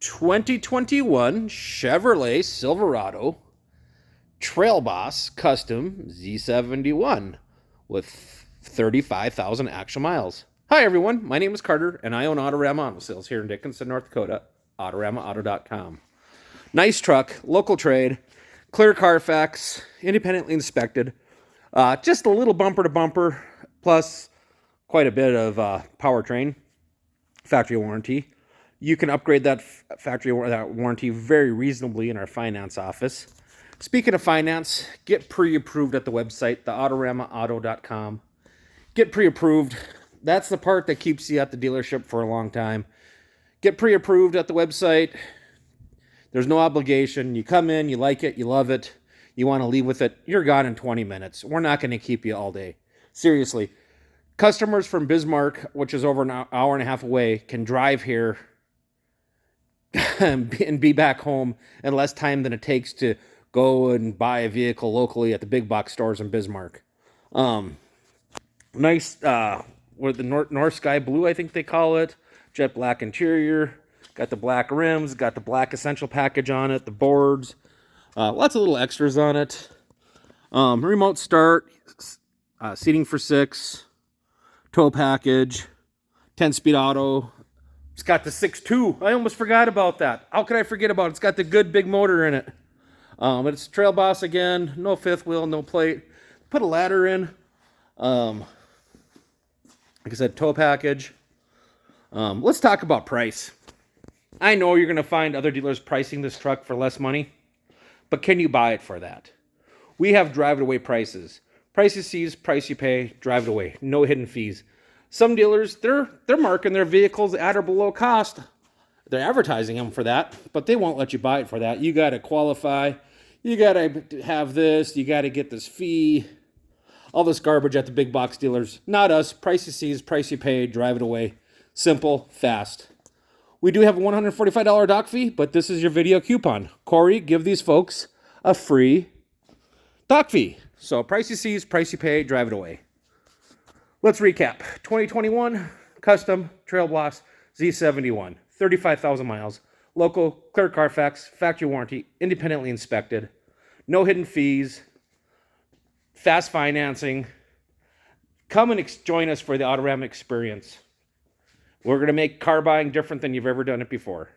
2021 Chevrolet Silverado Trail Boss Custom Z71 with 35,000 actual miles. Hi everyone, my name is Carter and I own Autorama Auto Sales here in Dickinson, North Dakota, AutoramaAuto.com. Nice truck, local trade, clear Carfax, independently inspected, just a little bumper to bumper, plus quite a bit of powertrain, factory warranty. You can upgrade that warranty very reasonably in our finance office. Speaking of finance, get pre-approved at the website, the AutoramaAuto.com. Get pre-approved. That's the part that keeps you at the dealership for a long time. Get pre-approved at the website. There's no obligation. You come in, you like it, you love it, you want to leave with it, you're gone in 20 minutes. We're not going to keep you all day. Seriously. Customers from Bismarck, which is over an hour and a half away, can drive here and be back home in less time than it takes to go and buy a vehicle locally at the big box stores in Bismarck. Nice, with the North Sky Blue, I think they call it. Jet black interior. Got the black rims. Got the black essential package on it. The boards. Lots of little extras on it. Remote start. Seating for 6. Tow package. 10-speed auto. It's got the 6.2. I almost forgot about that. How could I forget about it? It's got the good big motor in it. It's Trail Boss again. No fifth wheel, no plate. Put a ladder in. Like I said, tow package. Let's talk about price. I know you're going to find other dealers pricing this truck for less money, but can you buy it for that? We have drive-it-away prices. Price you see, price you pay, drive it away. No hidden fees. Some dealers, they're marking their vehicles at or below cost. They're advertising them for that, but they won't let you buy it for that. You got to qualify. You got to have this. You got to get this fee. All this garbage at the big box dealers. Not us. Price you see, price you pay, drive it away. Simple, fast. We do have a $145 dock fee, but this is your video coupon. Corey, give these folks a free dock fee. So price you see, price you pay, drive it away. Let's recap. 2021 Custom Trail Boss Z71. 35,000 miles. Local, clear Carfax, factory warranty, independently inspected. No hidden fees. Fast financing. Come and join us for the Autorama experience. We're going to make car buying different than you've ever done it before.